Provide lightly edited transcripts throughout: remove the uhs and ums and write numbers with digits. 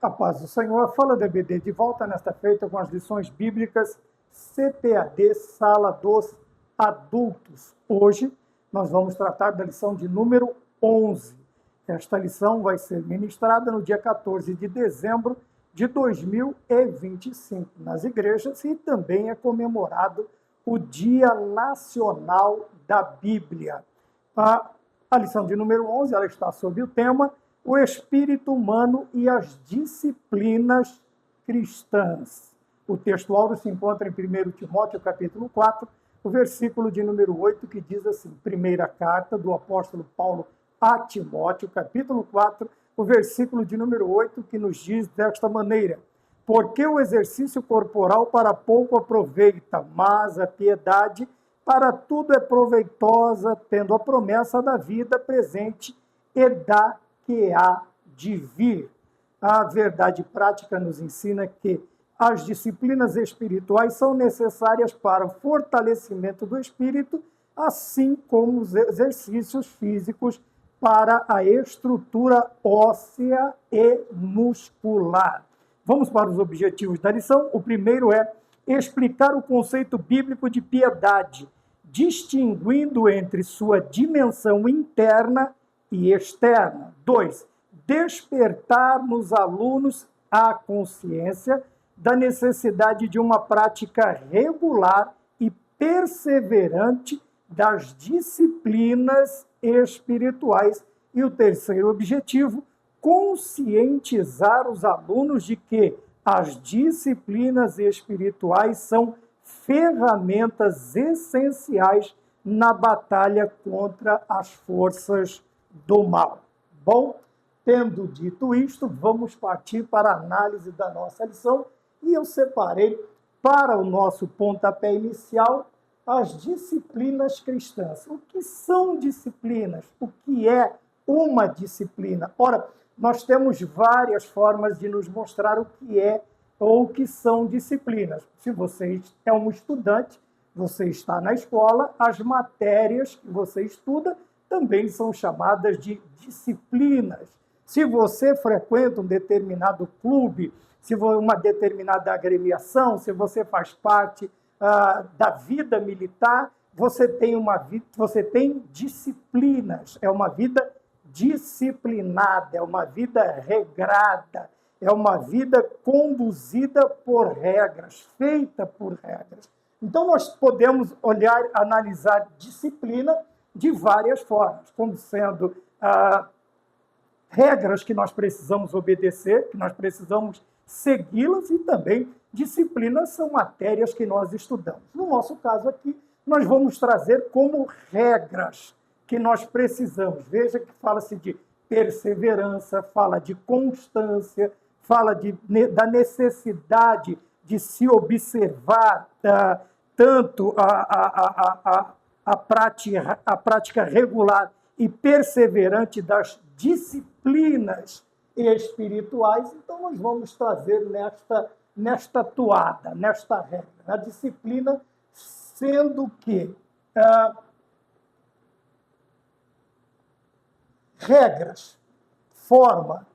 A paz do Senhor, fala da EBD de volta nesta feita com as lições bíblicas CPAD, Sala dos Adultos. Hoje nós vamos tratar da lição de número 11. Esta lição vai ser ministrada no dia 14 de dezembro de 2025 nas igrejas e também é comemorado o Dia Nacional da Bíblia. A lição de número 11 ela está sob o tema o espírito humano e as disciplinas cristãs. O texto áureo se encontra em 1 Timóteo, capítulo 4, o versículo de número 8, que diz assim, primeira carta do apóstolo Paulo a Timóteo, capítulo 4, o versículo de número 8, que nos diz desta maneira, porque o exercício corporal para pouco aproveita, mas a piedade para tudo é proveitosa, tendo a promessa da vida presente e da que há de vir. A verdade prática nos ensina que as disciplinas espirituais são necessárias para o fortalecimento do espírito, assim como os exercícios físicos para a estrutura óssea e muscular. Vamos para os objetivos da lição. O primeiro é explicar o conceito bíblico de piedade, distinguindo entre sua dimensão interna e externa. 2. Despertar nos alunos a consciência da necessidade de uma prática regular e perseverante das disciplinas espirituais. E o terceiro objetivo, conscientizar os alunos de que as disciplinas espirituais são ferramentas essenciais na batalha contra as forças do mal. Bom, tendo dito isto, vamos partir para a análise da nossa lição e eu separei para o nosso pontapé inicial as disciplinas cristãs. O que são disciplinas? O que é uma disciplina? Ora, nós temos várias formas de nos mostrar o que é ou o que são disciplinas. Se você é um estudante, você está na escola, as matérias que você estuda também são chamadas de disciplinas. Se você frequenta um determinado clube, se uma determinada agremiação, se você faz parte da vida militar, você tem disciplinas. É uma vida disciplinada, é uma vida regrada, é uma vida conduzida por regras, feita por regras. Então, nós podemos analisar disciplina de várias formas, como sendo regras que nós precisamos obedecer, que nós precisamos segui-las, e também disciplinas são matérias que nós estudamos. No nosso caso aqui, nós vamos trazer como regras que nós precisamos. Veja que fala-se de perseverança, fala de constância, fala da necessidade de se observar tanto a prática regular e perseverante das disciplinas espirituais. Então, nós vamos trazer nesta toada, nesta regra, a disciplina sendo que regras, fórmula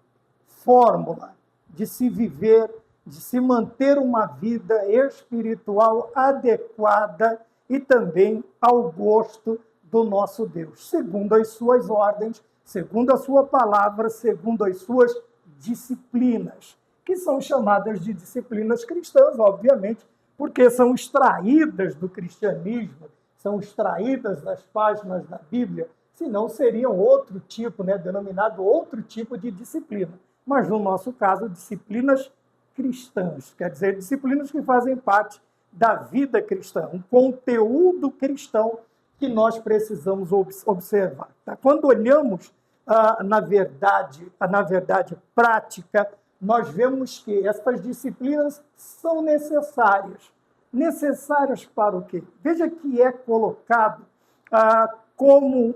de se viver, de se manter uma vida espiritual adequada e também ao gosto do nosso Deus, segundo as suas ordens, segundo a sua palavra, segundo as suas disciplinas, que são chamadas de disciplinas cristãs, obviamente, porque são extraídas do cristianismo, são extraídas das páginas da Bíblia, senão seriam outro tipo, denominado outro tipo de disciplina. Mas, no nosso caso, disciplinas cristãs, quer dizer, disciplinas que fazem parte da vida cristã, um conteúdo cristão que nós precisamos observar. Tá? Quando olhamos na verdade prática, nós vemos que essas disciplinas são necessárias. Necessárias para o quê? Veja que é colocado como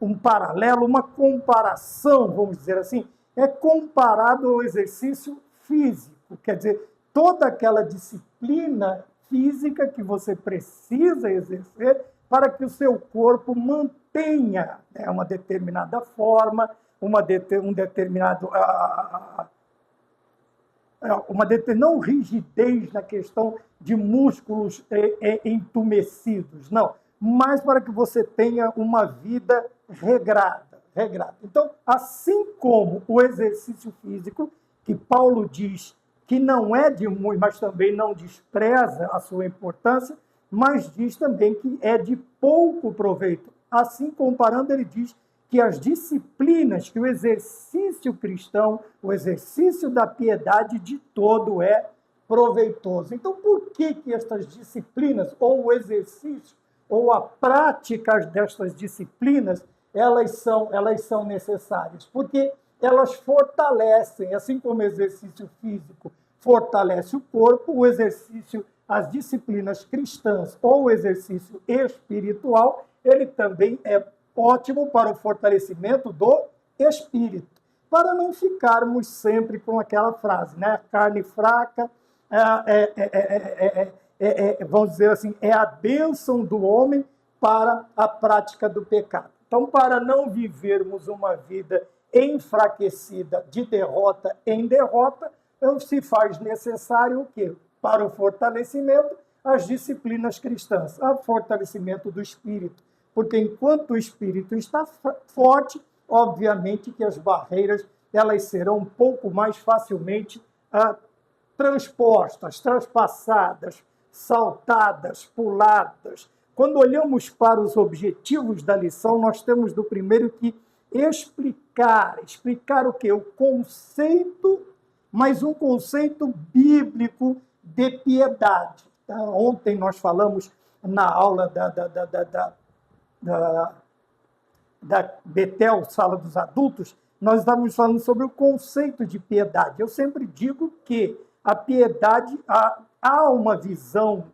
um paralelo, uma comparação, vamos dizer assim, é comparado ao exercício físico, quer dizer, toda aquela disciplina física que você precisa exercer para que o seu corpo mantenha uma determinada forma, um determinado não rigidez na questão de músculos entumecidos, não, mas para que você tenha uma vida regrada. Então, assim como o exercício físico, que Paulo diz que não é de muito, mas também não despreza a sua importância, mas diz também que é de pouco proveito. Assim, comparando, ele diz que as disciplinas, que o exercício cristão, o exercício da piedade de todo é proveitoso. Então, por que estas disciplinas, ou o exercício, ou a prática destas disciplinas, elas são necessárias? Porque elas fortalecem, assim como o exercício físico fortalece o corpo, o exercício, as disciplinas cristãs ou o exercício espiritual, ele também é ótimo para o fortalecimento do espírito, para não ficarmos sempre com aquela frase, né? Carne fraca, vamos dizer assim, é a bênção do homem para a prática do pecado. Então, para não vivermos uma vida enfraquecida de derrota em derrota, então se faz necessário o quê? Para o fortalecimento, as disciplinas cristãs, o fortalecimento do espírito, porque enquanto o espírito está forte, obviamente que as barreiras elas serão um pouco mais facilmente transpostas, transpassadas, saltadas, puladas. Quando olhamos para os objetivos da lição, nós temos do primeiro que explicar o quê? O conceito, mas um conceito bíblico de piedade. Ontem nós falamos na aula da Betel, Sala dos Adultos, nós estávamos falando sobre o conceito de piedade. Eu sempre digo que a piedade, há uma visão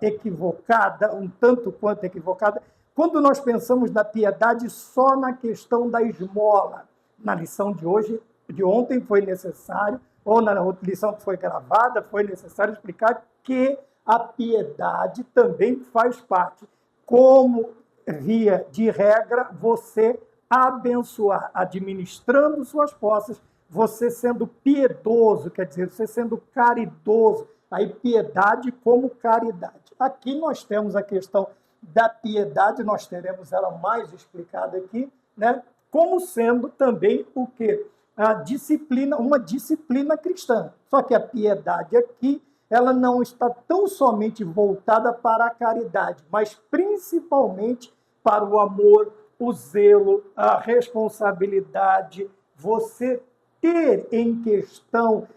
equivocada, um tanto quanto equivocada, quando nós pensamos na piedade só na questão da esmola. Na lição de ontem foi necessário, ou na lição que foi gravada, foi necessário explicar que a piedade também faz parte, como via de regra, você abençoar, administrando suas posses, você sendo piedoso, quer dizer, você sendo caridoso, aí piedade como caridade. Aqui nós temos a questão da piedade, nós teremos ela mais explicada aqui, né? Como sendo também o quê? A disciplina, uma disciplina cristã. Só que a piedade aqui, ela não está tão somente voltada para a caridade, mas principalmente para o amor, o zelo, a responsabilidade, você ter em questão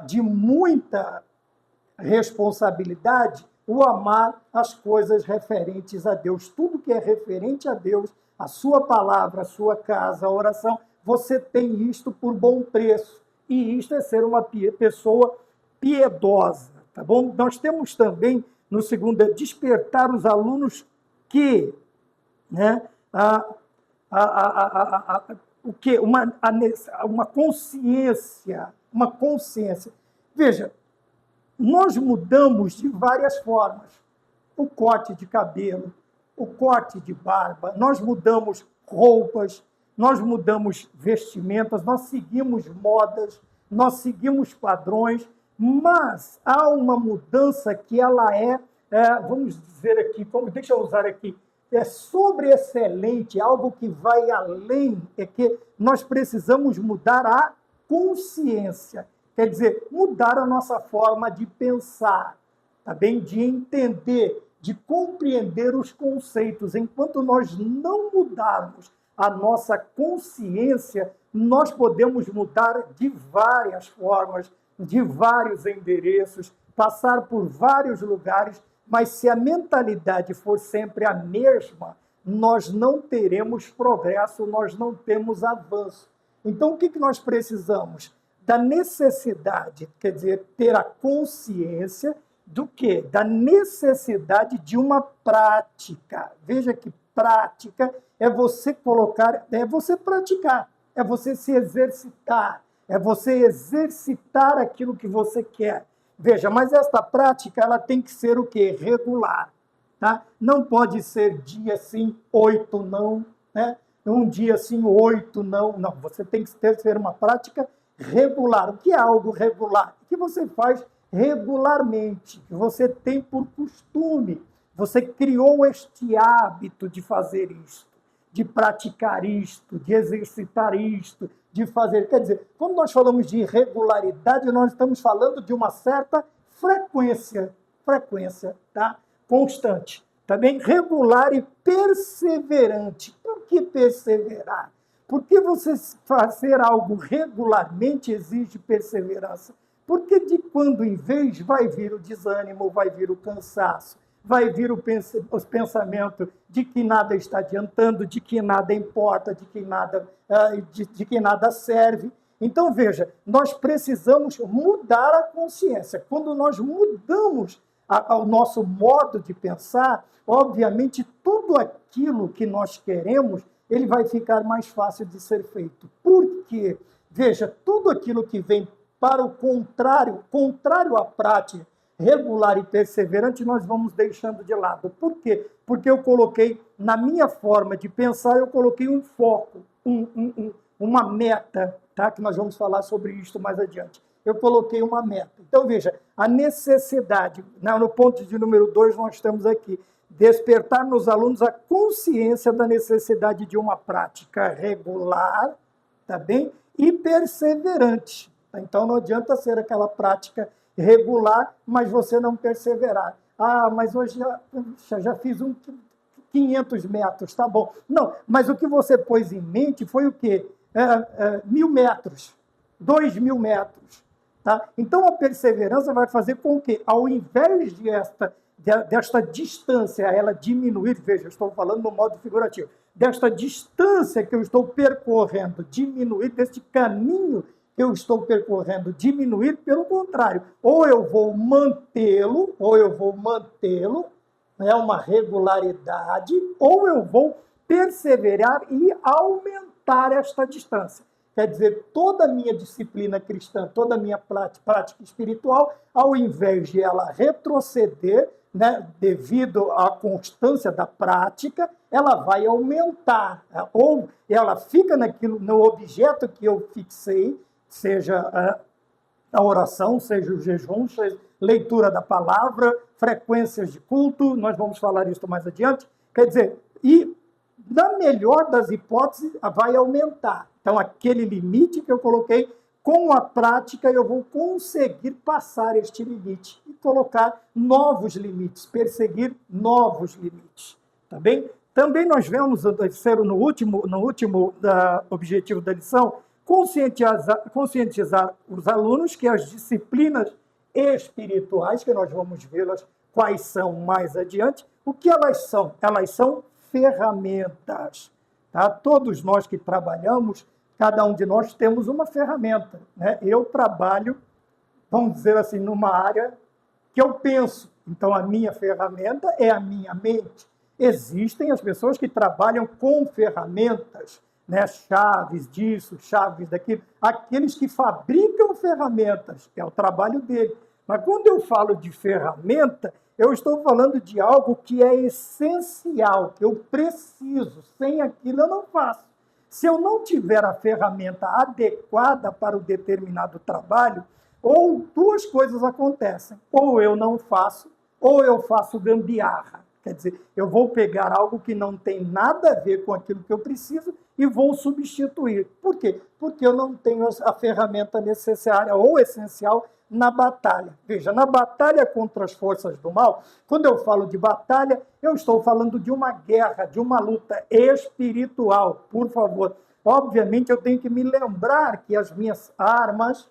de muita responsabilidade o amar as coisas referentes a Deus. Tudo que é referente a Deus, a sua palavra, a sua casa, a oração, você tem isto por bom preço. E isto é ser uma pessoa piedosa, tá bom? Nós temos também, no segundo, despertar os alunos que, né, o que? Uma consciência. Veja, nós mudamos de várias formas. O corte de cabelo, o corte de barba, nós mudamos roupas, nós mudamos vestimentas, nós seguimos modas, nós seguimos padrões, mas há uma mudança que ela vamos dizer aqui, deixa eu usar aqui, é sobreexcelente, algo que vai além, é que nós precisamos mudar a consciência. Quer dizer, mudar a nossa forma de pensar, tá bem? De entender, de compreender os conceitos. Enquanto nós não mudarmos a nossa consciência, nós podemos mudar de várias formas, de vários endereços, passar por vários lugares, mas se a mentalidade for sempre a mesma, nós não teremos progresso, nós não temos avanço. Então, o que nós precisamos? Da necessidade, quer dizer, ter a consciência do quê? Da necessidade de uma prática. Veja que prática é você colocar, é você praticar, é você se exercitar, é você exercitar aquilo que você quer. Veja, mas esta prática, ela tem que ser o quê? Regular, tá? Não pode ser dia sim, 8 não, né? um dia sim, 8, não. Não, você tem que ter uma prática regular. O que é algo regular? O que você faz regularmente, que você tem por costume. Você criou este hábito de fazer isto, de praticar isto, de exercitar isto, de fazer. Quer dizer, quando nós falamos de regularidade, nós estamos falando de uma certa frequência, tá? Constante. Também regular e perseverante. Por que perseverar? Porque você fazer algo regularmente exige perseverança. Porque de quando em vez vai vir o desânimo, vai vir o cansaço, vai vir os pensamentos de que nada está adiantando, de que nada importa, de que nada serve. Então, veja, nós precisamos mudar a consciência. Quando nós mudamos o nosso modo de pensar, obviamente, tudo aquilo que nós queremos, ele vai ficar mais fácil de ser feito. Por quê? Veja, tudo aquilo que vem para o contrário à prática regular e perseverante, nós vamos deixando de lado. Por quê? Porque eu coloquei, na minha forma de pensar, eu coloquei um foco, uma meta, tá? Que nós vamos falar sobre isso mais adiante. Eu coloquei uma meta. Então, veja, a necessidade, no ponto de número 2, nós temos aqui, despertar nos alunos a consciência da necessidade de uma prática regular, tá bem? E perseverante. Então, não adianta ser aquela prática regular, mas você não perseverar. Ah, mas hoje já fiz 500 metros, tá bom. Não, mas o que você pôs em mente foi o quê? 1.000 metros, 2.000 metros. Tá? Então, a perseverança vai fazer com que, ao invés desta distância, ela diminuir, veja, eu estou falando no modo figurativo, desta distância que eu estou percorrendo, diminuir, deste caminho que eu estou percorrendo, diminuir, pelo contrário, ou eu vou mantê-lo, né, uma regularidade, ou eu vou perseverar e aumentar esta distância. Quer dizer, toda a minha disciplina cristã, toda a minha prática espiritual, ao invés de ela retroceder, né, devido à constância da prática, ela vai aumentar, ou ela fica no objeto que eu fixei, seja a oração, seja o jejum, seja leitura da palavra, frequências de culto, nós vamos falar isso mais adiante. Quer dizer, e na melhor das hipóteses, vai aumentar. Então, aquele limite que eu coloquei, com a prática, eu vou conseguir passar este limite e colocar novos limites, perseguir novos limites. Tá bem? Também nós vemos, no último objetivo da lição, conscientizar os alunos que as disciplinas espirituais, que nós vamos vê-las quais são mais adiante, o que elas são? Elas são ferramentas. Tá? Todos nós que trabalhamos, cada um de nós temos uma ferramenta. Né? Eu trabalho, vamos dizer assim, numa área que eu penso. Então, a minha ferramenta é a minha mente. Existem as pessoas que trabalham com ferramentas, né? Chaves disso, chaves daquilo. Aqueles que fabricam ferramentas, que é o trabalho dele. Mas quando eu falo de ferramenta, eu estou falando de algo que é essencial, que eu preciso. Sem aquilo eu não faço. Se eu não tiver a ferramenta adequada para o determinado trabalho, ou duas coisas acontecem. Ou eu não faço, ou eu faço gambiarra. Quer dizer, eu vou pegar algo que não tem nada a ver com aquilo que eu preciso e vou substituir. Por quê? Porque eu não tenho a ferramenta necessária ou essencial na batalha. Veja, na batalha contra as forças do mal, quando eu falo de batalha, eu estou falando de uma guerra, de uma luta espiritual, por favor. Obviamente, eu tenho que me lembrar que as minhas armas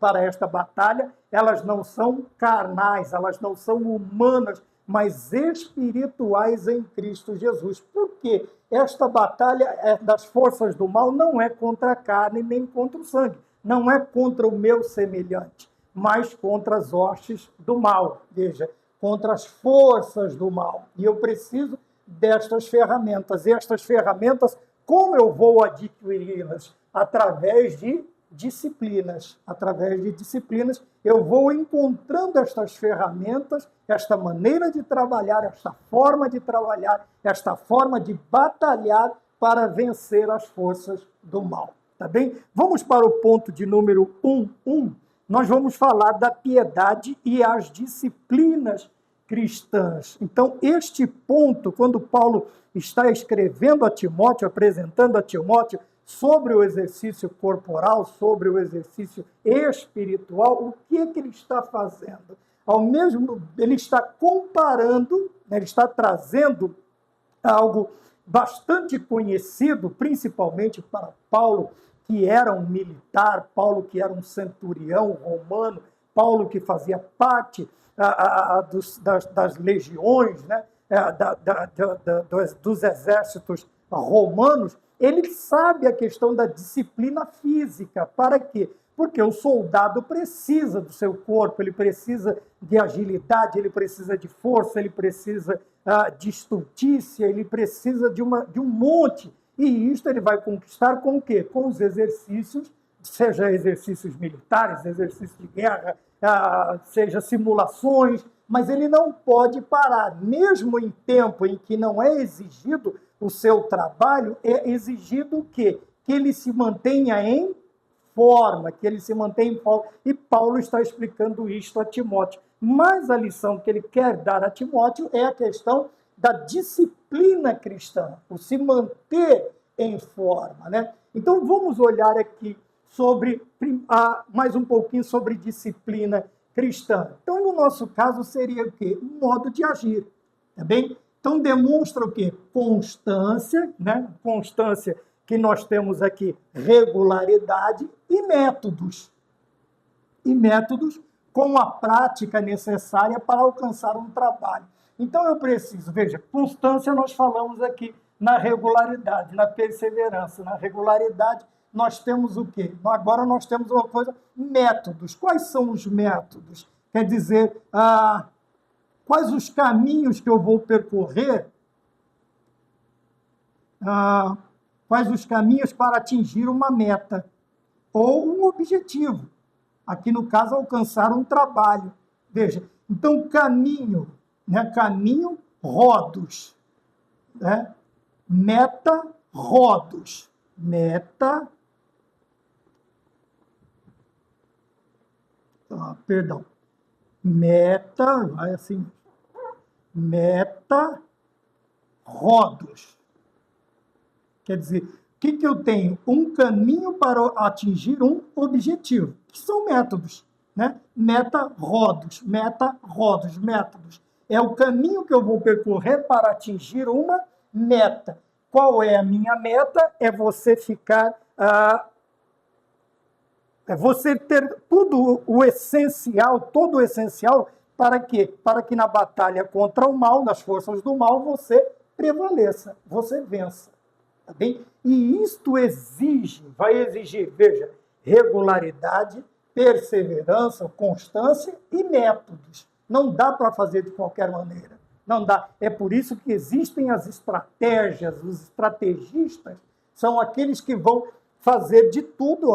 para esta batalha, elas não são carnais, elas não são humanas, mas espirituais em Cristo Jesus. Por quê? Esta batalha das forças do mal não é contra a carne nem contra o sangue, não é contra o meu semelhante, mas contra as hostes do mal, veja, contra as forças do mal. E eu preciso destas ferramentas. E estas ferramentas, como eu vou adquiri-las? Através de disciplinas. Através de disciplinas, eu vou encontrando estas ferramentas, esta maneira de trabalhar, esta forma de trabalhar, esta forma de batalhar para vencer as forças do mal. Tá bem? Vamos para o ponto de número 1.1. Nós vamos falar da piedade e as disciplinas cristãs. Então, este ponto, quando Paulo está escrevendo a Timóteo, apresentando a Timóteo sobre o exercício corporal, sobre o exercício espiritual, o que é que ele está fazendo? Ele está comparando, ele está trazendo algo bastante conhecido, principalmente para Paulo, que era um militar, Paulo que era um centurião romano, Paulo que fazia parte das legiões, né, dos exércitos romanos. Ele sabe a questão da disciplina física. Para quê? Porque o soldado precisa do seu corpo, ele precisa de agilidade, ele precisa de força, ele precisa de estultícia, ele precisa de um monte. E isto ele vai conquistar com o quê? Com os exercícios, seja exercícios militares, exercícios de guerra, seja simulações, mas ele não pode parar. Mesmo em tempo em que não é exigido o seu trabalho, é exigido o quê? Que ele se mantenha em forma, que ele se mantenha em forma. E Paulo está explicando isto a Timóteo. Mas a lição que ele quer dar a Timóteo é a questão da disciplina cristã, o se manter em forma, né? Então vamos olhar aqui mais um pouquinho sobre disciplina cristã. Então, no nosso caso, seria o quê? Um modo de agir, tá bem? Então, demonstra o quê? Constância, né? Constância que nós temos aqui, regularidade e métodos. E métodos com a prática necessária para alcançar um trabalho. Então, eu preciso, veja, constância nós falamos aqui na regularidade, na perseverança. Na regularidade, nós temos o quê? Agora nós temos uma coisa, métodos. Quais são os métodos? Quer dizer, quais os caminhos que eu vou percorrer, quais os caminhos para atingir uma meta ou um objetivo. Aqui, no caso, alcançar um trabalho. Veja, então, caminho, né? Caminho, rodos. Né? Meta, rodos. Meta, meta, vai assim, meta, rodos. Quer dizer, o que eu tenho? Um caminho para atingir um objetivo, que são métodos, né? Meta, rodos, métodos. É o caminho que eu vou percorrer para atingir uma meta. Qual é a minha meta? É você ficar... é você ter todo o essencial para quê? Para que na batalha contra o mal, nas forças do mal, você prevaleça, você vença. Tá bem? E isto vai exigir, veja, regularidade, perseverança, constância e métodos. Não dá para fazer de qualquer maneira. Não dá. É por isso que existem as estratégias, os estrategistas são aqueles que vão fazer de tudo,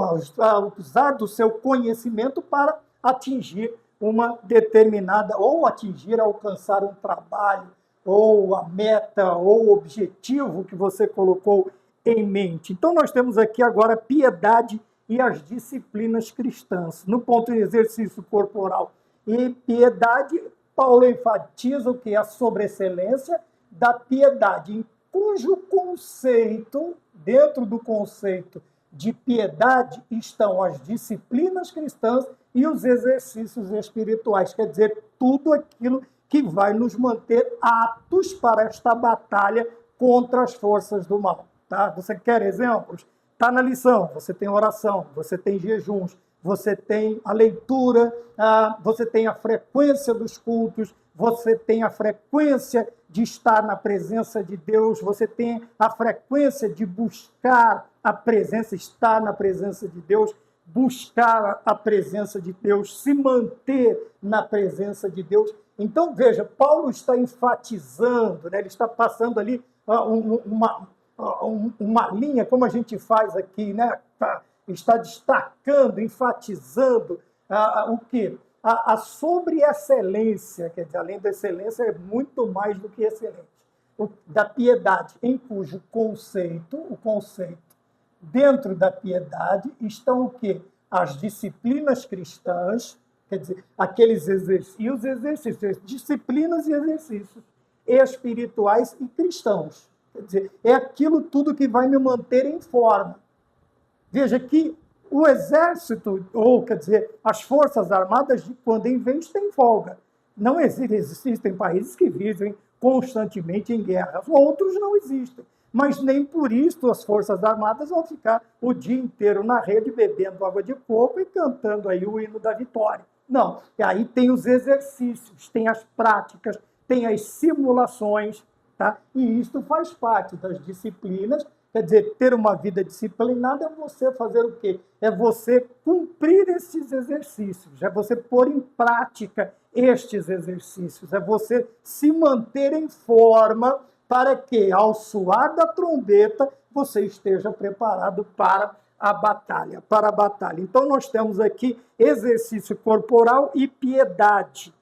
usar do seu conhecimento para atingir uma determinada, ou alcançar um trabalho, ou a meta, ou o objetivo que você colocou em mente. Então, nós temos aqui agora piedade e as disciplinas cristãs. No ponto de exercício corporal e piedade, Paulo enfatiza o que é a sobreexcelência da piedade, em cujo conceito, dentro do conceito de piedade, estão as disciplinas cristãs e os exercícios espirituais, quer dizer, tudo aquilo que vai nos manter aptos para esta batalha contra as forças do mal. Tá? Você quer exemplos? Está na lição. Você tem oração, você tem jejuns, você tem a leitura, você tem a frequência dos cultos, você tem a frequência de estar na presença de Deus, você tem a frequência de buscar a presença, estar na presença de Deus, buscar a presença de Deus, se manter na presença de Deus. Então, veja, Paulo está enfatizando, né? Ele está passando ali uma linha, como a gente faz aqui, né? está destacando, enfatizando o quê? A sobre-excelência, quer dizer, além da excelência, é muito mais do que excelente, da piedade, em cujo o conceito dentro da piedade estão o quê? As disciplinas cristãs, quer dizer, aqueles exercícios, disciplinas e exercícios espirituais e cristãos. Quer dizer, é aquilo tudo que vai me manter em forma. Veja que o exército, ou quer dizer, as forças armadas, de quando em vez, têm folga. Não existem países que vivem constantemente em guerras, outros não existem. Mas nem por isso as forças armadas vão ficar o dia inteiro na rede bebendo água de coco e cantando aí o hino da vitória. Não, e aí tem os exercícios, tem as práticas, tem as simulações, tá? E isso faz parte das disciplinas. Quer dizer, ter uma vida disciplinada é você fazer o quê? É você cumprir esses exercícios, é você pôr em prática estes exercícios, é você se manter em forma para que, ao soar da trombeta, você esteja preparado para a batalha, Então, nós temos aqui exercício corporal e piedade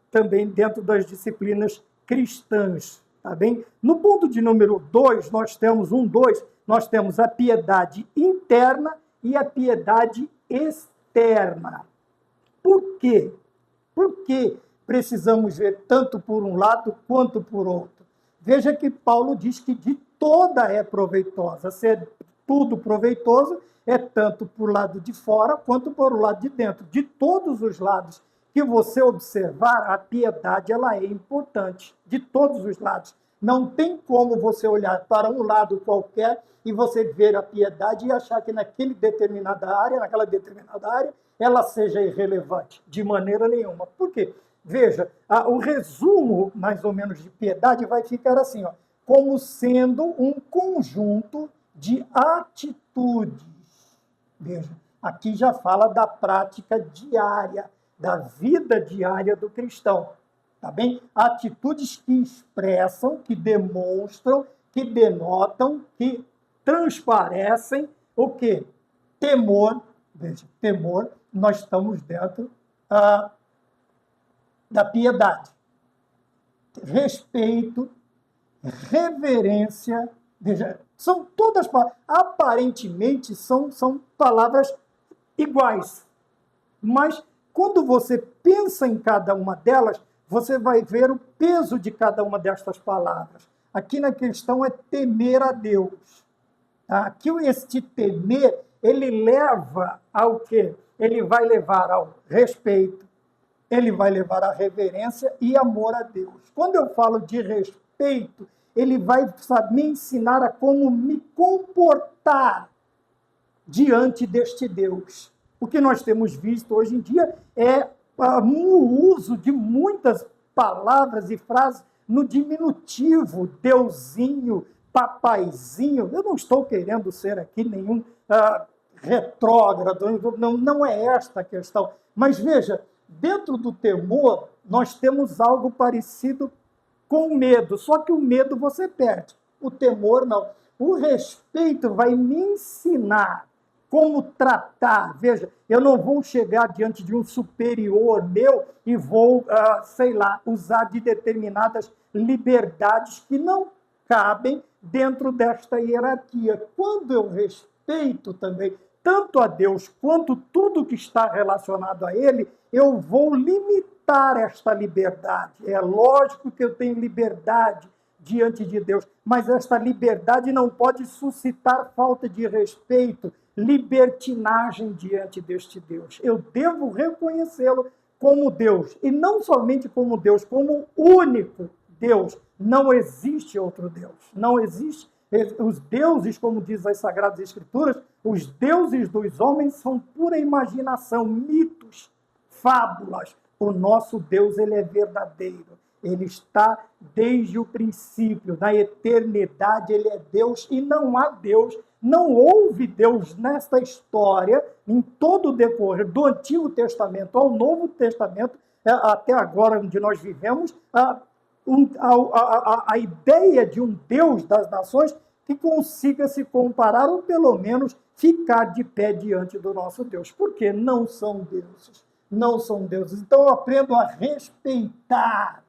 também dentro das disciplinas cristãs. Tá bem? No ponto de número 2, nós temos a piedade interna e a piedade externa. Por quê? Por que precisamos ver tanto por um lado quanto por outro? Veja que Paulo diz que de toda é proveitosa. Se é tudo proveitoso, é tanto por lado de fora quanto por o lado de dentro. De todos os lados que você observar, a piedade ela é importante, de todos os lados. Não tem como você olhar para um lado qualquer e você ver a piedade e achar que naquela determinada área, ela seja irrelevante, de maneira nenhuma. Por quê? Veja, o resumo, mais ou menos, de piedade vai ficar assim, ó, como sendo um conjunto de atitudes. Veja, aqui já fala da prática diária, da vida diária do cristão. Tá bem? Atitudes que expressam, que demonstram, que denotam, que transparecem o quê? Temor. Veja, temor, nós estamos dentro da piedade. Respeito, reverência, veja, são todas palavras, aparentemente são palavras iguais, mas quando você pensa em cada uma delas, você vai ver o peso de cada uma destas palavras. Aqui na questão é temer a Deus. Aqui este temer, ele leva ao quê? Ele vai levar ao respeito, ele vai levar à reverência e amor a Deus. Quando eu falo de respeito, ele vai me ensinar a como me comportar diante deste Deus. O que nós temos visto hoje em dia é o uso de muitas palavras e frases no diminutivo, deusinho, papaizinho. Eu não estou querendo ser aqui nenhum retrógrado, não é esta a questão. Mas veja, dentro do temor, nós temos algo parecido com o medo, só que o medo você perde, o temor não. O respeito vai me ensinar como tratar. Veja, eu não vou chegar diante de um superior meu e vou, usar de determinadas liberdades que não cabem dentro desta hierarquia. Quando eu respeito também tanto a Deus quanto tudo que está relacionado a Ele, eu vou limitar esta liberdade. É lógico que eu tenho liberdade diante de Deus, mas esta liberdade não pode suscitar falta de respeito, libertinagem diante deste Deus. Eu devo reconhecê-lo como Deus, e não somente como Deus, como único Deus. Não existe outro Deus. Não existe. Os deuses, como diz as Sagradas Escrituras, os deuses dos homens são pura imaginação, mitos, fábulas. O nosso Deus, ele é verdadeiro. Ele está desde o princípio, na eternidade, ele é Deus e não há Deus. Não houve Deus nesta história, em todo o decorrer do Antigo Testamento ao Novo Testamento, até agora onde nós vivemos, a ideia de um Deus das nações que consiga se comparar ou pelo menos ficar de pé diante do nosso Deus, porque não são deuses, não são deuses. Então eu aprendo a respeitar.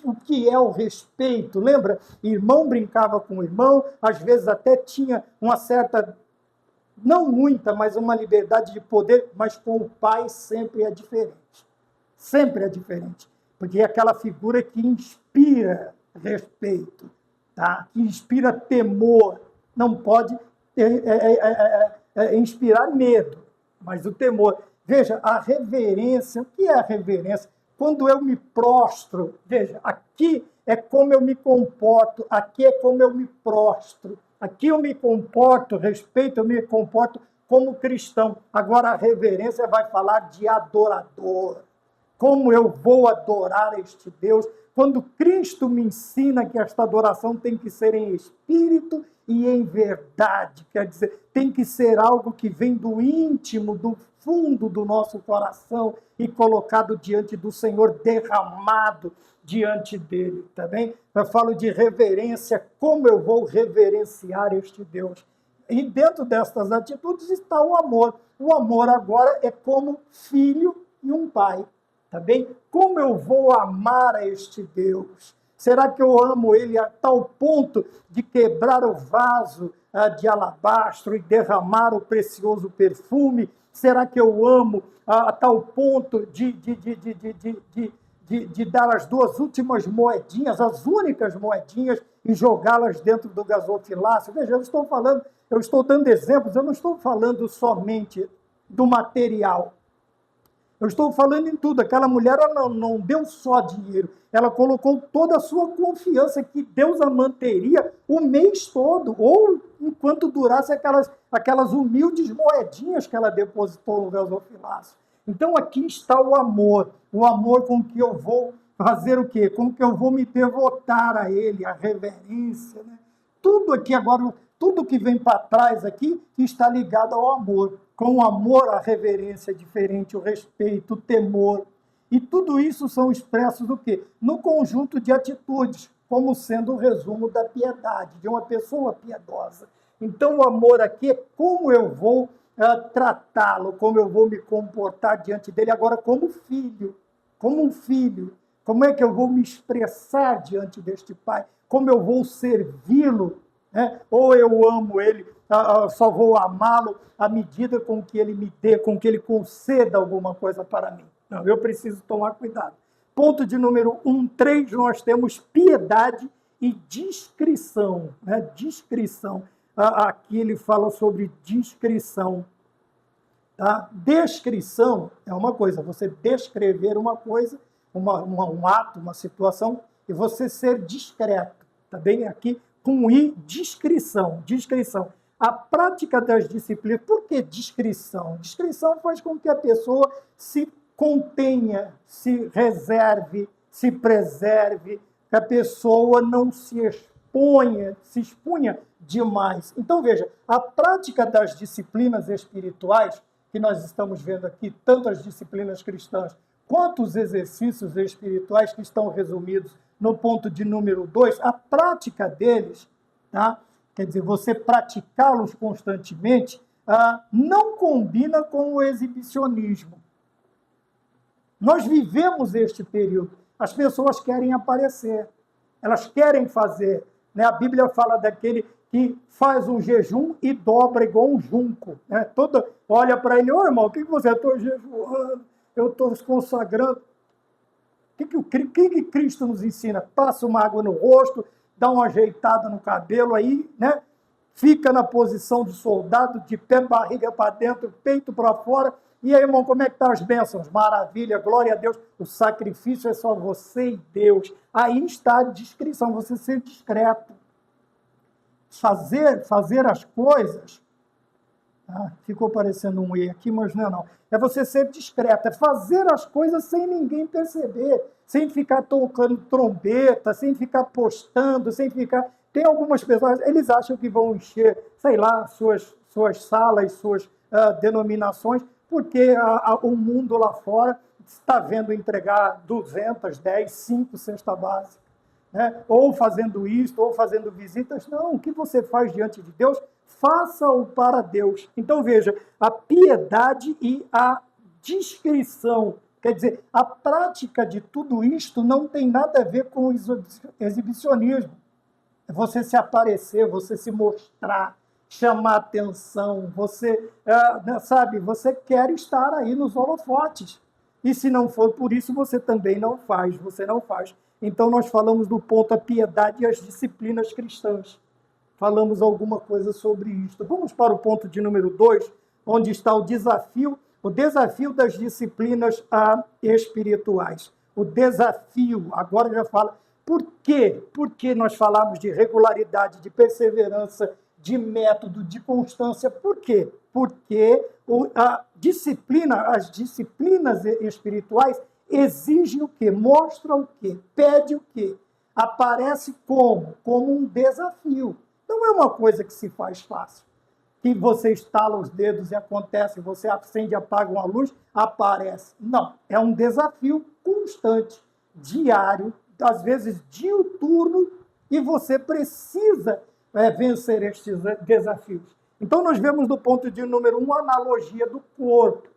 O que é o respeito? Lembra? Irmão brincava com o irmão, às vezes até tinha uma certa, não muita, mas uma liberdade de poder, mas com o pai sempre é diferente. Sempre é diferente. Porque é aquela figura que inspira respeito, tá? Que inspira temor. Não pode inspirar medo, mas o temor. Veja, a reverência, o que é a reverência? Quando eu me prostro, veja, aqui é como eu me comporto, aqui é como eu me prostro, aqui eu me comporto, respeito, eu me comporto como cristão. Agora a reverência vai falar de adorador. Como eu vou adorar este Deus? Quando Cristo me ensina que esta adoração tem que ser em espírito e em verdade, quer dizer, tem que ser algo que vem do íntimo, do fundo do nosso coração e colocado diante do Senhor, derramado diante dele, tá bem? Eu falo de reverência, como eu vou reverenciar este Deus? E dentro destas atitudes está o amor. O amor agora é como filho e um pai, tá bem? Como eu vou amar a este Deus? Será que eu amo ele a tal ponto de quebrar o vaso de alabastro e derramar o precioso perfume? Será que eu amo a tal ponto de dar as duas últimas moedinhas, as únicas moedinhas, e jogá-las dentro do gasofilácio? Veja, eu estou dando exemplos, eu não estou falando somente do material. Eu estou falando em tudo. Aquela mulher ela não deu só dinheiro, ela colocou toda a sua confiança que Deus a manteria o mês todo, ou enquanto durasse aquelas humildes moedinhas que ela depositou no gasofilácio. Então aqui está o amor com que eu vou fazer o quê? Com que eu vou me devotar a ele, a reverência, né? Tudo aqui agora, tudo que vem para trás aqui está ligado ao amor. Com o amor, a reverência é diferente, o respeito, o temor. E tudo isso são expressos do quê? No conjunto de atitudes, como sendo o resumo da piedade, de uma pessoa piedosa. Então, o amor aqui é como eu vou tratá-lo, como eu vou me comportar diante dele, agora como filho, como um filho. Como é que eu vou me expressar diante deste pai? Como eu vou servi-lo? Né? Ou eu amo ele, só vou amá-lo à medida com que ele me dê, com que ele conceda alguma coisa para mim. Não, eu preciso tomar cuidado. Ponto de número 3, nós temos piedade e discrição. Né? Discrição. Aqui ele fala sobre discrição. Tá? Descrição é uma coisa, você descrever uma coisa, um ato, uma situação, e você ser discreto. Tá bem? Aqui, com I, discrição. Discrição. A prática das disciplinas. Por que discrição? Discrição faz com que a pessoa se contenha, se reserve, se preserve, que a pessoa não se expunha demais. Então, veja, a prática das disciplinas espirituais, que nós estamos vendo aqui, tanto as disciplinas cristãs quanto os exercícios espirituais que estão resumidos no ponto de número 2, a prática deles, tá? Quer dizer, você praticá-los constantemente, não combina com o exibicionismo. Nós vivemos este período. As pessoas querem aparecer, elas querem fazer. Né? A Bíblia fala daquele que faz um jejum e dobra igual um junco. Né? Olha para ele, irmão, o que você está jejuando? Eu estou consagrando. O que Cristo nos ensina? Passa uma água no rosto, dá uma ajeitada no cabelo aí, né? Fica na posição de soldado, de pé, barriga para dentro, peito para fora. E aí, irmão, como é que estão as bênçãos? Maravilha, glória a Deus. O sacrifício é só você e Deus. Aí está a discrição, você ser discreto. Fazer as coisas... ficou parecendo um E aqui, mas não é não. É você ser discreto, é fazer as coisas sem ninguém perceber, sem ficar tocando trombeta, sem ficar postando, sem ficar... Tem algumas pessoas, eles acham que vão encher, sei lá, suas salas, suas denominações, porque o mundo lá fora está vendo entregar 200, 10, 5 cesta básica. né? Ou fazendo isto, ou fazendo visitas. Não, o que você faz diante de Deus, faça-o para Deus. Então, veja, a piedade e a discrição, quer dizer, a prática de tudo isto não tem nada a ver com o exibicionismo. Você se aparecer, você se mostrar, chamar atenção, você, sabe, você quer estar aí nos holofotes. E se não for por isso, você também não faz, você não faz. Então, nós falamos do ponto a piedade e as disciplinas cristãs. Falamos alguma coisa sobre isto. Vamos para o ponto de número 2, onde está o desafio das disciplinas espirituais. O desafio, agora já fala, por quê? Porque nós falamos de regularidade, de perseverança, de método, de constância. Por quê? Porque as disciplinas espirituais exigem o quê? Mostra o quê? Pede o quê? Aparece como? Como um desafio. Não é uma coisa que se faz fácil. Que você estala os dedos e acontece, você acende e apaga uma luz, aparece. Não, é um desafio constante, diário, às vezes diuturno, e você precisa vencer estes desafios. Então, nós vemos do ponto de número 1 a analogia do corpo.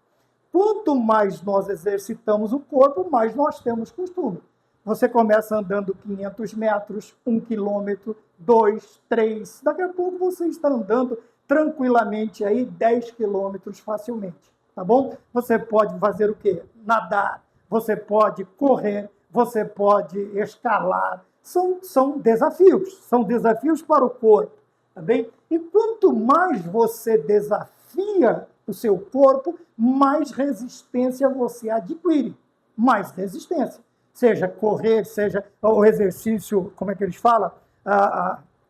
Quanto mais nós exercitamos o corpo, mais nós temos costume. Você começa andando 500 metros, 1 quilômetro, 2, 3. Daqui a pouco você está andando tranquilamente aí 10 quilômetros facilmente, tá bom? Você pode fazer o quê? Nadar, você pode correr, você pode escalar. São desafios para o corpo, tá bem? E quanto mais você desafia o seu corpo, mais resistência você adquire, mais resistência. Seja correr, seja o exercício, como é que eles falam?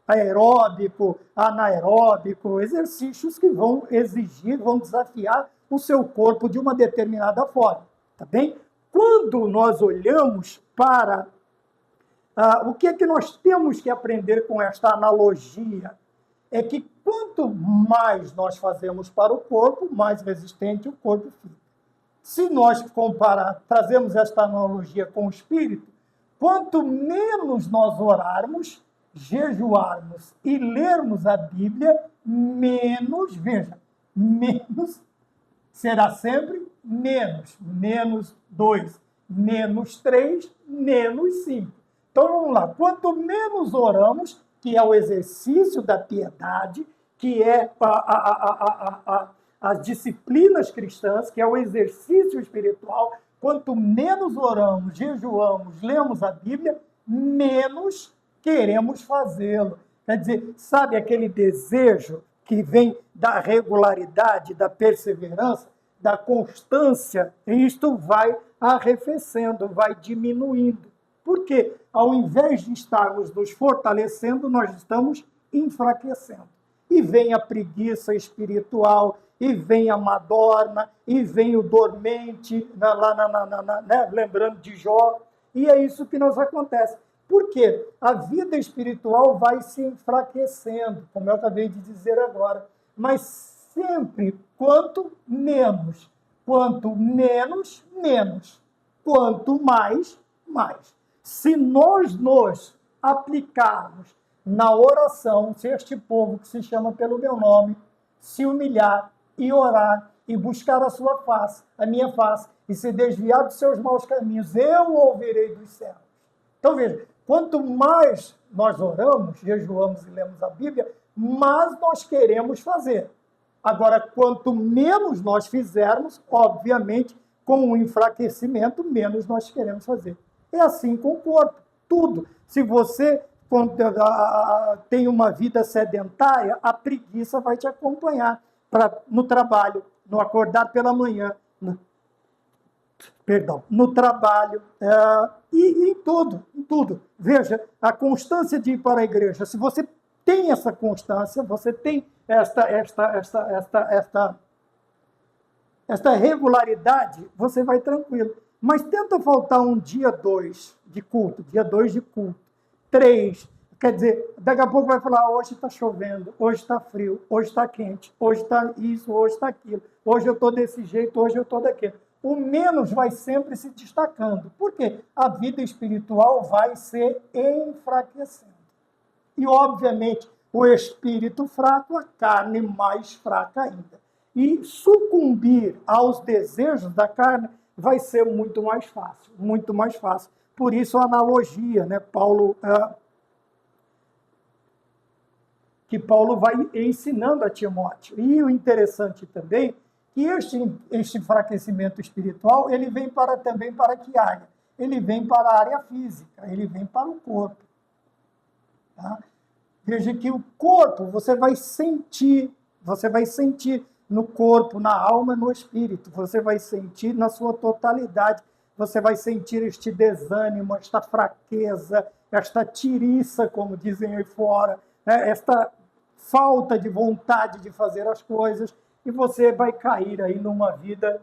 Aeróbico, anaeróbico, exercícios que vão exigir, vão desafiar o seu corpo de uma determinada forma, tá bem? Quando nós olhamos para o que é que nós temos que aprender com esta analogia, é que quanto mais nós fazemos para o corpo, mais resistente o corpo fica. Se nós trazemos esta analogia com o espírito, quanto menos nós orarmos, jejuarmos e lermos a Bíblia, menos será sempre menos. Menos 2, menos 3, menos 5. Então, vamos lá. Quanto menos oramos, que é o exercício da piedade, que é as disciplinas cristãs, que é o exercício espiritual, quanto menos oramos, jejuamos, lemos a Bíblia, menos queremos fazê-lo. Quer dizer, sabe aquele desejo que vem da regularidade, da perseverança, da constância? Isto vai arrefecendo, vai diminuindo. Porque, ao invés de estarmos nos fortalecendo, nós estamos enfraquecendo. E vem a preguiça espiritual, e vem a madorna, e vem o dormente, lembrando de Jó, e é isso que nos acontece. Por quê? A vida espiritual vai se enfraquecendo, como eu acabei de dizer agora, mas sempre quanto menos, quanto mais. Se nós nos aplicarmos na oração, se este povo que se chama pelo meu nome, se humilhar e orar e buscar a sua face, a minha face, e se desviar dos seus maus caminhos, eu ouvirei dos céus. Então, veja, quanto mais nós oramos, jejuamos e lemos a Bíblia, mais nós queremos fazer. Agora, quanto menos nós fizermos, obviamente, com o enfraquecimento, menos nós queremos fazer. É assim com o corpo, tudo. Se você tem uma vida sedentária, a preguiça vai te acompanhar no trabalho, no acordar pela manhã, no trabalho e em tudo. Veja, a constância de ir para a igreja. Se você tem essa constância, você tem esta regularidade, você vai tranquilo. Mas tenta faltar um dia 2 de culto, 3, quer dizer, daqui a pouco vai falar, hoje está chovendo, hoje está frio, hoje está quente, hoje está isso, hoje está aquilo, hoje eu estou desse jeito, hoje eu estou daquele. o menos vai sempre se destacando. Por quê? A vida espiritual vai se enfraquecendo. E, obviamente, o espírito fraco, a carne mais fraca ainda. E sucumbir aos desejos da carne vai ser muito mais fácil, muito mais fácil. Por isso a analogia, né? Que Paulo vai ensinando a Timóteo. E o interessante também que este enfraquecimento espiritual, ele vem também para que área? Ele vem para a área física, ele vem para o corpo. Tá? Veja que o corpo você vai sentir no corpo, na alma, no espírito, você vai sentir na sua totalidade, você vai sentir este desânimo, esta fraqueza, esta tiriça, como dizem aí fora, né? Esta falta de vontade de fazer as coisas, e você vai cair aí numa vida,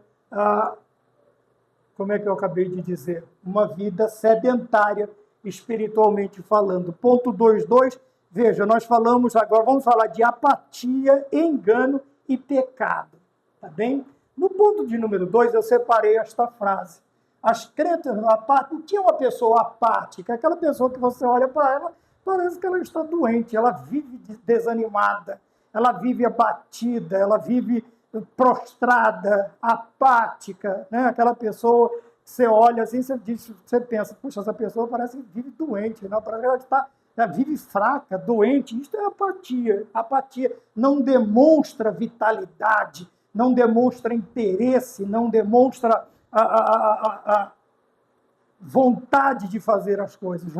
como é que eu acabei de dizer? Uma vida sedentária, espiritualmente falando. Ponto 2.2, veja, nós falamos agora, vamos falar de apatia, engano e pecado, tá bem? No ponto de número 2, eu separei esta frase. As crentes, tinha uma pessoa apática, aquela pessoa que você olha para ela, parece que ela está doente, ela vive desanimada, ela vive abatida, ela vive prostrada, apática, né? Aquela pessoa, você olha assim, você pensa, puxa, essa pessoa parece que vive doente, não? Parece que ela vive fraca, doente. Isso é apatia. Apatia não demonstra vitalidade, não demonstra interesse, não demonstra a vontade de fazer as coisas,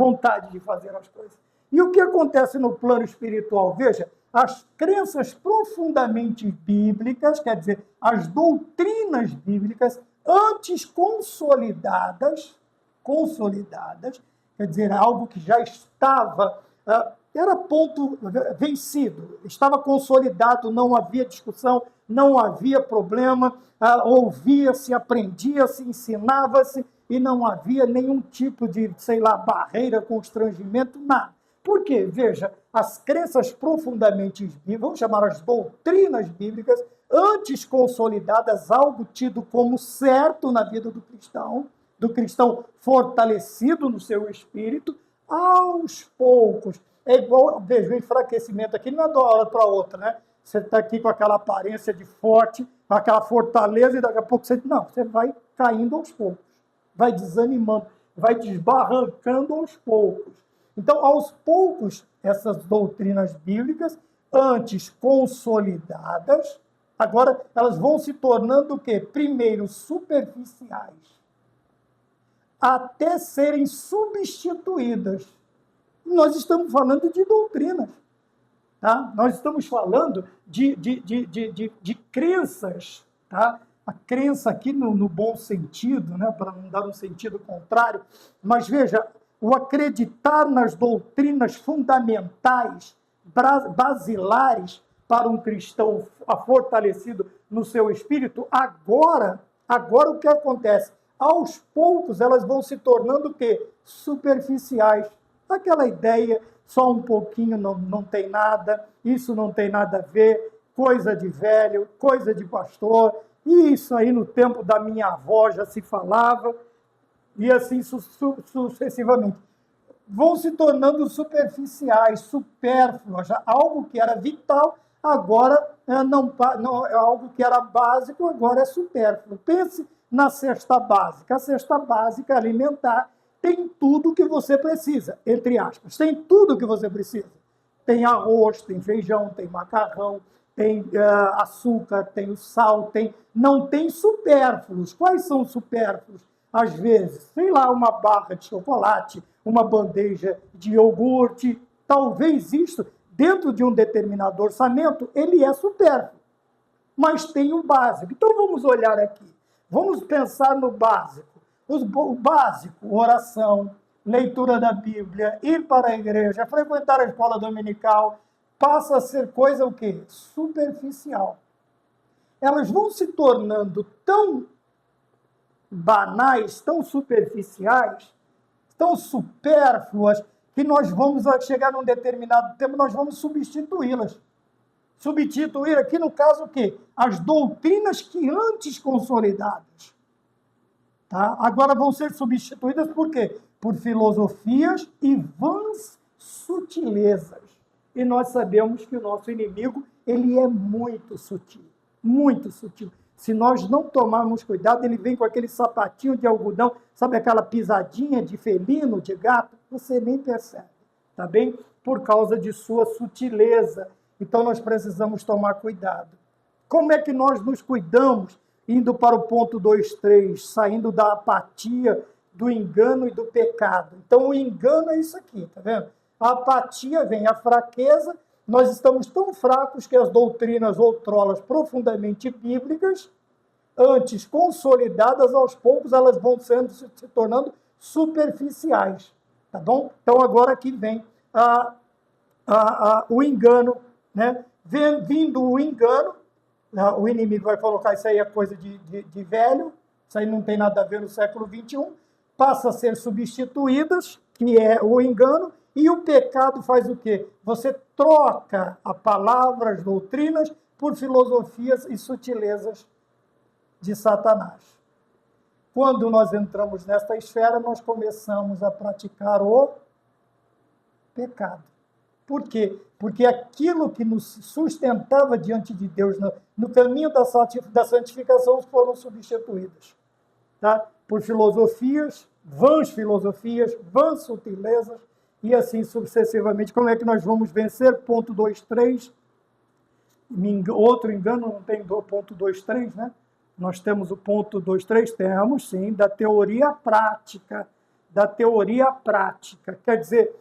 E o que acontece no plano espiritual? Veja, as crenças profundamente bíblicas, quer dizer, as doutrinas bíblicas, antes consolidadas, quer dizer, algo que já estava, era ponto vencido, estava consolidado, não havia discussão, não havia problema, ouvia-se, aprendia-se, ensinava-se, e não havia nenhum tipo de, barreira, constrangimento, nada. Por quê? Veja, as crenças profundamente bíblicas, vamos chamar as doutrinas bíblicas, antes consolidadas, algo tido como certo na vida do cristão fortalecido no seu espírito, aos poucos. É igual, veja, o enfraquecimento aqui não é de uma hora para outra, né? Você está aqui com aquela aparência de forte, com aquela fortaleza, e daqui a pouco você vai caindo aos poucos, vai desanimando, vai desbarrancando aos poucos. Então, aos poucos, essas doutrinas bíblicas, antes consolidadas, agora elas vão se tornando o quê? Primeiro, superficiais, até serem substituídas. Nós estamos falando de doutrinas, tá? Nós estamos falando de crenças, tá? A crença aqui no bom sentido, né? Para não dar um sentido contrário, mas veja, o acreditar nas doutrinas fundamentais, basilares para um cristão fortalecido no seu espírito, agora o que acontece? Aos poucos elas vão se tornando o quê? Superficiais. Aquela ideia, só um pouquinho não tem nada, isso não tem nada a ver, coisa de velho, coisa de pastor, e isso aí no tempo da minha avó já se falava, e assim sucessivamente. Vão se tornando superficiais, supérfluas, algo que era vital, agora não é algo que era básico, agora é supérfluo. Pense na cesta básica. A cesta básica alimentar tem tudo o que você precisa, entre aspas. Tem tudo o que você precisa. Tem arroz, tem feijão, tem macarrão, tem açúcar, tem o sal, não tem supérfluos. Quais são os supérfluos? Às vezes, uma barra de chocolate, uma bandeja de iogurte, talvez isso, dentro de um determinado orçamento, ele é supérfluo. Mas tem o básico. Então vamos olhar aqui. Vamos pensar no básico. O básico, oração, leitura da Bíblia, ir para a igreja, frequentar a escola dominical, passa a ser coisa o quê? Superficial. Elas vão se tornando tão banais, tão superficiais, tão supérfluas, que nós vamos chegar num determinado tempo, nós vamos substituí-las. Substituir aqui, no caso, o quê? As doutrinas que antes consolidadas, Tá? Agora vão ser substituídas por quê? Por filosofias e vãs sutilezas. E nós sabemos que o nosso inimigo, ele é muito sutil, muito sutil. Se nós não tomarmos cuidado, ele vem com aquele sapatinho de algodão, sabe aquela pisadinha de felino, de gato? Você nem percebe, tá bem? Por causa de sua sutileza. Então nós precisamos tomar cuidado. Como é que nós nos cuidamos? Indo para o ponto 2.3, saindo da apatia, do engano e do pecado. Então o engano é isso aqui, tá vendo? A apatia vem a fraqueza. Nós estamos tão fracos que as doutrinas outrolas profundamente bíblicas, antes consolidadas, aos poucos elas vão se tornando superficiais, tá bom? Então agora aqui vem o engano, né? Vindo o engano, o inimigo vai colocar isso aí é coisa de velho, isso aí não tem nada a ver no século XXI, passa a ser substituídas, que é o engano. E o pecado faz o quê? Você troca a palavra, as doutrinas, por filosofias e sutilezas de Satanás. Quando nós entramos nesta esfera, nós começamos a praticar o pecado. Por quê? Porque aquilo que nos sustentava diante de Deus no caminho da santificação foram substituídas, tá? Por filosofias, vãs sutilezas, e assim sucessivamente. Como é que nós vamos vencer? Ponto 2.3. Outro engano, não tem ponto 2.3, né? Nós temos o ponto 2.3? Temos, sim, da teoria prática. Da teoria prática. Quer dizer,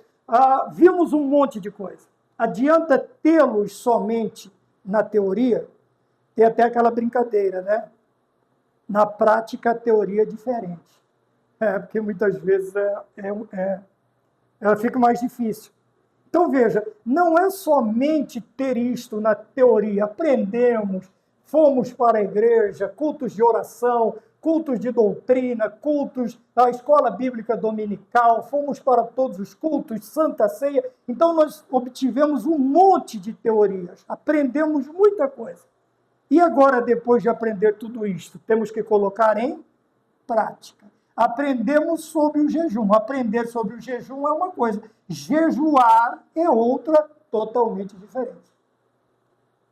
vimos um monte de coisa. Adianta tê-los somente na teoria? Tem até aquela brincadeira, né? Na prática, a teoria é diferente. Porque muitas vezes ela fica mais difícil. Então, veja, não é somente ter isto na teoria. Aprendemos, fomos para a igreja, cultos de oração, cultos de doutrina, cultos da escola bíblica dominical, fomos para todos os cultos, Santa Ceia. Então, nós obtivemos um monte de teorias, aprendemos muita coisa. E agora, depois de aprender tudo isto, temos que colocar em prática. Aprendemos sobre o jejum. Aprender sobre o jejum é uma coisa. Jejuar é outra totalmente diferente.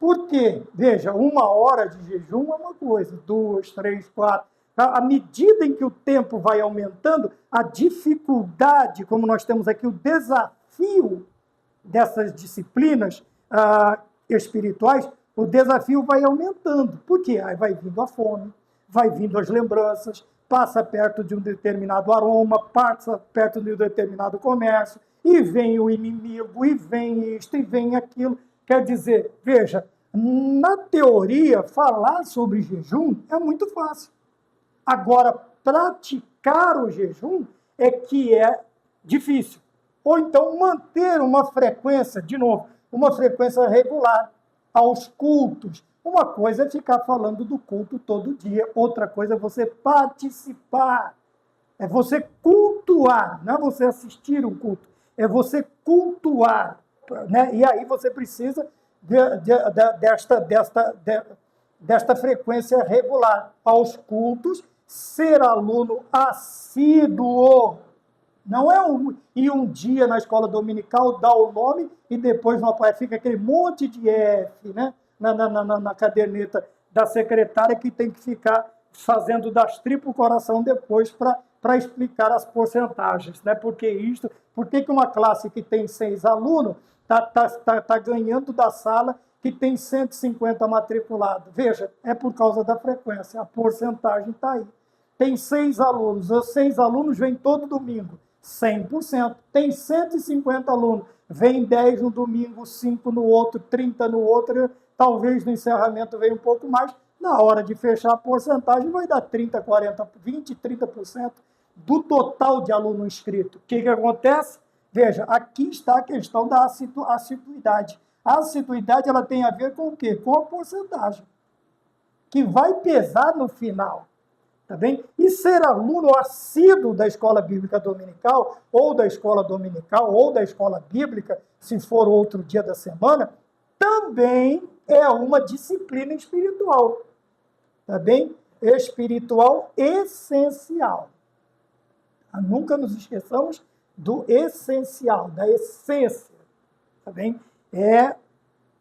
Por quê? Veja, 1 hora de jejum é uma coisa, 2, 3, 4. À medida em que o tempo vai aumentando, a dificuldade, como nós temos aqui, o desafio dessas disciplinas espirituais, o desafio vai aumentando. Por quê? Aí vai vindo a fome, vai vindo as lembranças, passa perto de um determinado aroma, passa perto de um determinado comércio, e vem o inimigo, e vem isto, e vem aquilo. Quer dizer, veja, na teoria, falar sobre jejum é muito fácil. Agora, praticar o jejum é que é difícil. Ou então manter uma frequência, de novo, uma frequência regular aos cultos. Uma coisa é ficar falando do culto todo dia, outra coisa é você participar, é você cultuar, não é você assistir um culto, é você cultuar, né? E aí você precisa desta frequência regular aos cultos, ser aluno assíduo. Não é ir um dia na escola dominical, dar o nome e depois fica aquele monte de F, né? Na caderneta da secretária que tem que ficar fazendo das tripas o coração depois para explicar as porcentagens, né? Por que uma classe que tem 6 alunos tá ganhando da sala que tem 150 matriculados? Veja, é por causa da frequência, a porcentagem está aí. Tem 6 alunos, os 6 alunos vêm todo domingo, 100%. Tem 150 alunos, vem 10 no domingo, 5 no outro, 30 no outro, talvez no encerramento venha um pouco mais. Na hora de fechar a porcentagem, vai dar 30, 40, 20, 30% do total de aluno inscrito. O que acontece? Veja, aqui está a questão da assiduidade. A assiduidade ela tem a ver com o quê? Com a porcentagem, que vai pesar no final. Tá bem? E ser aluno assíduo da escola bíblica dominical, ou da escola dominical, ou da escola bíblica, se for outro dia da semana, também é uma disciplina espiritual. Tá bem? espiritual essencial. Nunca nos esqueçamos do essencial, da essência, tá bem? É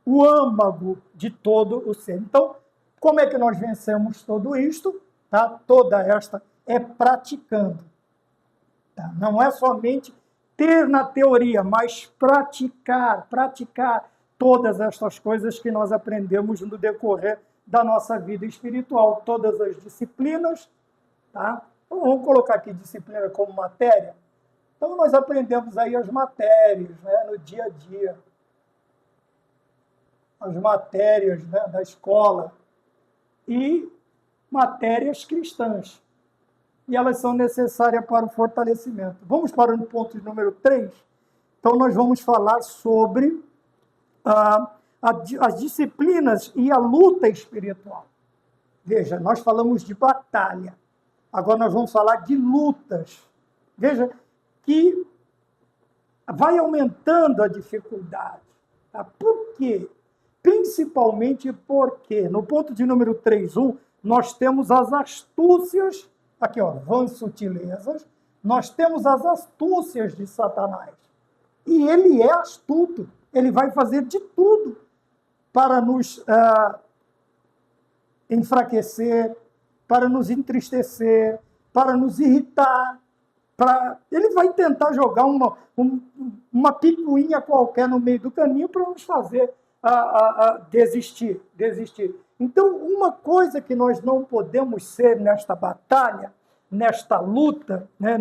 o âmago de todo o ser. Então, como é que nós vencemos tudo isto? Tá? Toda esta é praticando. Tá? Não é somente ter na teoria, mas praticar todas estas coisas que nós aprendemos no decorrer da nossa vida espiritual, todas as disciplinas, tá? Então, vamos colocar aqui disciplina como matéria. Então, nós aprendemos aí as matérias, né, no dia a dia. As matérias, né, da escola. E matérias cristãs. E elas são necessárias para o fortalecimento. Vamos para o ponto número 3. Então, nós vamos falar sobre as disciplinas e a luta espiritual. Veja, nós falamos de batalha. Agora nós vamos falar de lutas. Veja que vai aumentando a dificuldade. Tá? Por quê? Principalmente porque, no ponto de número 3.1, nós temos as astúcias, aqui ó, vãs sutilezas, nós temos as astúcias de Satanás. E ele é astuto, ele vai fazer de tudo para nos enfraquecer, para nos entristecer, para nos irritar. Ele vai tentar jogar uma picuinha qualquer no meio do caminho para nos fazer desistir. Então, uma coisa que nós não podemos ser nesta batalha, nesta luta, né,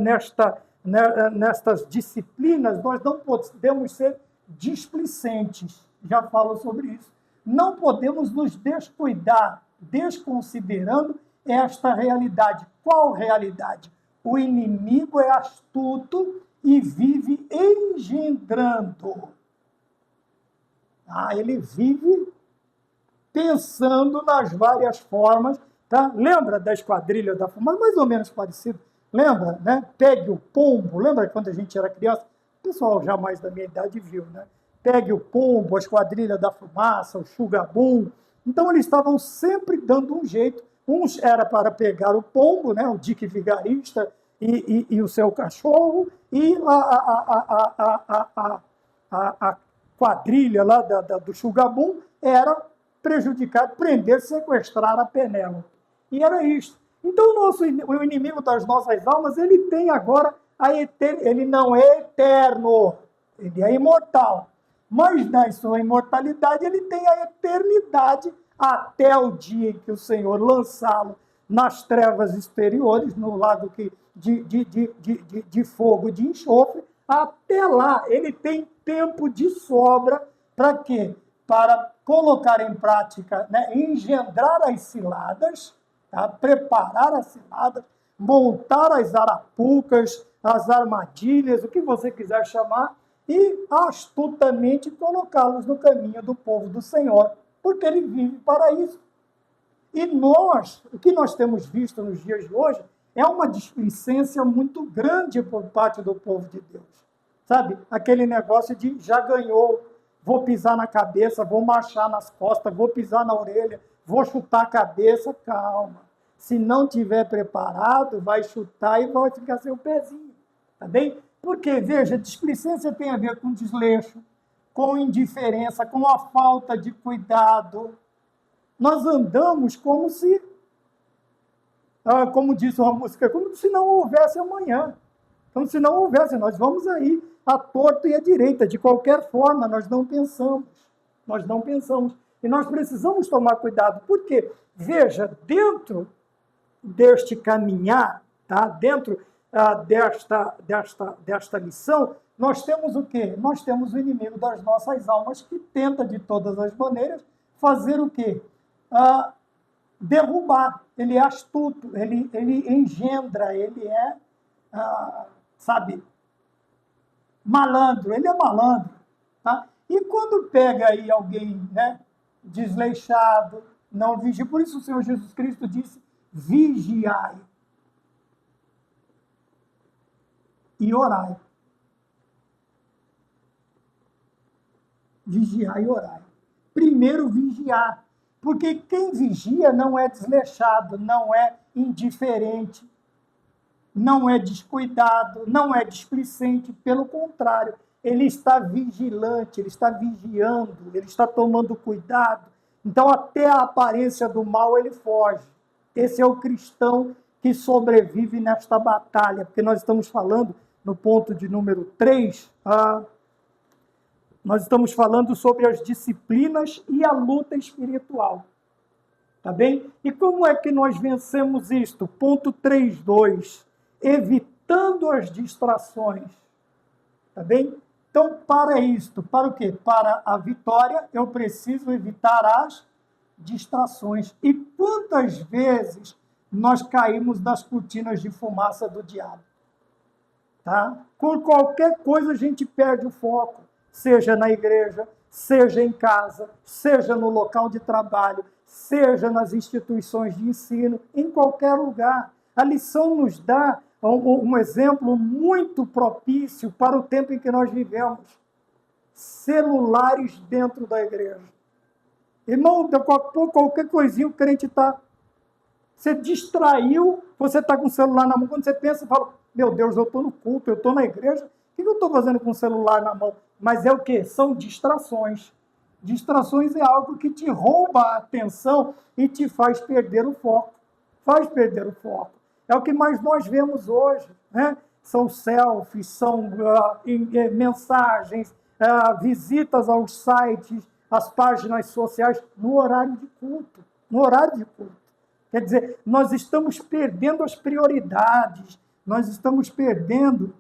nestas disciplinas, nós não podemos ser displicentes. Já falo sobre isso. Não podemos nos descuidar, desconsiderando esta realidade. Qual realidade? O inimigo é astuto e vive engendrando. Ele vive pensando nas várias formas. Tá? Lembra da esquadrilha da fumaça? Mais ou menos parecido. Lembra, né? Pegue o pombo. Lembra quando a gente era criança? O pessoal já mais da minha idade viu, né? Pegue o pombo, a esquadrilha da fumaça, o Chugabum. Então, eles estavam sempre dando um jeito. Uns era para pegar o pombo, né? O Dick Vigarista e o seu cachorro, e a quadrilha lá do Chugabum era prejudicar, prender, sequestrar a Penélope. E era isso. Então, o inimigo das nossas almas, ele tem agora ele não é eterno, ele é imortal. Mas na sua imortalidade, ele tem a eternidade até o dia em que o Senhor lançá-lo nas trevas exteriores, no lago de fogo, de enxofre. Até lá, ele tem tempo de sobra para quê? Para colocar em prática, né, engendrar as ciladas, tá? Preparar as ciladas, montar as arapucas, as armadilhas, o que você quiser chamar, e astutamente colocá-los no caminho do povo do Senhor, porque ele vive para isso. E nós, o que nós temos visto nos dias de hoje, é uma displicência muito grande por parte do povo de Deus. Sabe? Aquele negócio de já ganhou, vou pisar na cabeça, vou marchar nas costas, vou pisar na orelha, vou chutar a cabeça. Calma. Se não tiver preparado, vai chutar e vai ficar sem o pezinho. Tá bem? Porque, veja, displicência tem a ver com desleixo, com indiferença, com a falta de cuidado. Nós andamos como se, como diz uma música, como se não houvesse amanhã. Como se não houvesse, nós vamos aí à torta e à direita. De qualquer forma, nós não pensamos. Nós não pensamos. E nós precisamos tomar cuidado. Porque, veja, dentro deste caminhar, tá? Dentro desta lição, nós temos o quê? Nós temos o inimigo das nossas almas que tenta, de todas as maneiras, fazer o quê? Derrubar. Ele é astuto, ele engendra, ele é, malandro, ele é malandro. Tá? E quando pega aí alguém, né, desleixado, não vigia, por isso o Senhor Jesus Cristo disse, vigiai e orai. Vigiai e orai. Primeiro vigiar. Porque quem vigia não é desleixado, não é indiferente, não é descuidado, não é displicente, pelo contrário, ele está vigilante, ele está vigiando, ele está tomando cuidado. Então, até a aparência do mal ele foge. Esse é o cristão que sobrevive nesta batalha, porque nós estamos falando, no ponto de número 3, nós estamos falando sobre as disciplinas e a luta espiritual. Tá bem? E como é que nós vencemos isto? Ponto 3.2, evitando as distrações. Tá bem? Então, para isto, para o quê? Para a vitória, eu preciso evitar as distrações. E quantas vezes nós caímos nas cortinas de fumaça do diabo? Tá? Com qualquer coisa a gente perde o foco, seja na igreja, seja em casa, seja no local de trabalho, seja nas instituições de ensino, em qualquer lugar. A lição nos dá um exemplo muito propício para o tempo em que nós vivemos. Celulares dentro da igreja. Irmão, qualquer coisinha o crente está... Você distraiu, você está com o celular na mão, quando você pensa, fala, meu Deus, eu estou no culto, eu estou na igreja, o que eu estou fazendo com o celular na mão? Mas é o quê? São distrações. Distrações é algo que te rouba a atenção e te faz perder o foco. Faz perder o foco. É o que mais nós vemos hoje, né? São selfies, são mensagens, visitas aos sites, às páginas sociais, no horário de culto. No horário de culto. Quer dizer, nós estamos perdendo as prioridades, nós estamos perdendo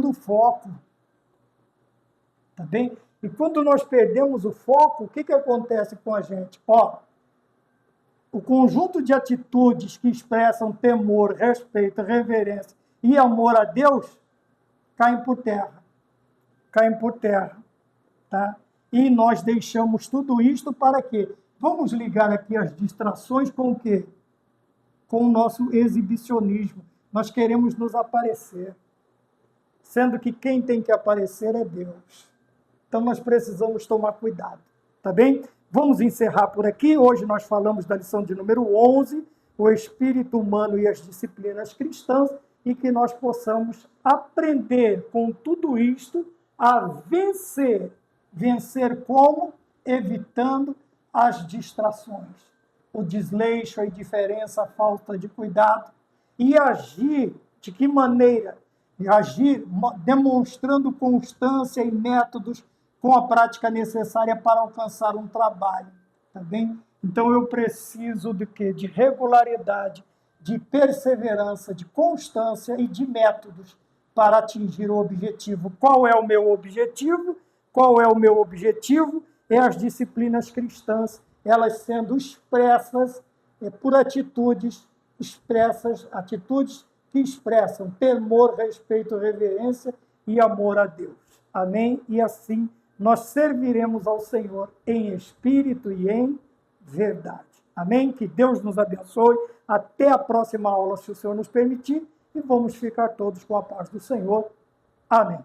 o foco. Tá bem? E quando nós perdemos o foco, o que acontece com a gente? O conjunto de atitudes que expressam temor, respeito, reverência e amor a Deus caem por terra. Caem por terra. Tá? E nós deixamos tudo isto para quê? Vamos ligar aqui as distrações com o quê? Com o nosso exibicionismo. Nós queremos nos aparecer, sendo que quem tem que aparecer é Deus. Então, nós precisamos tomar cuidado, tá bem? Vamos encerrar por aqui. Hoje nós falamos da lição de número 11, o espírito humano e as disciplinas cristãs, e que nós possamos aprender com tudo isto a vencer. Vencer como? Evitando as distrações, o desleixo, a indiferença, a falta de cuidado, e agir de que maneira? Agir demonstrando constância e métodos com a prática necessária para alcançar um trabalho, tá bem? Então eu preciso de quê? De regularidade, de perseverança, de constância e de métodos para atingir o objetivo. Qual é o meu objetivo? Qual é o meu objetivo? É as disciplinas cristãs, elas sendo expressas por atitudes que expressam temor, respeito, reverência e amor a Deus. Amém? E assim nós serviremos ao Senhor em espírito e em verdade. Amém? Que Deus nos abençoe. Até a próxima aula, se o Senhor nos permitir, e vamos ficar todos com a paz do Senhor. Amém.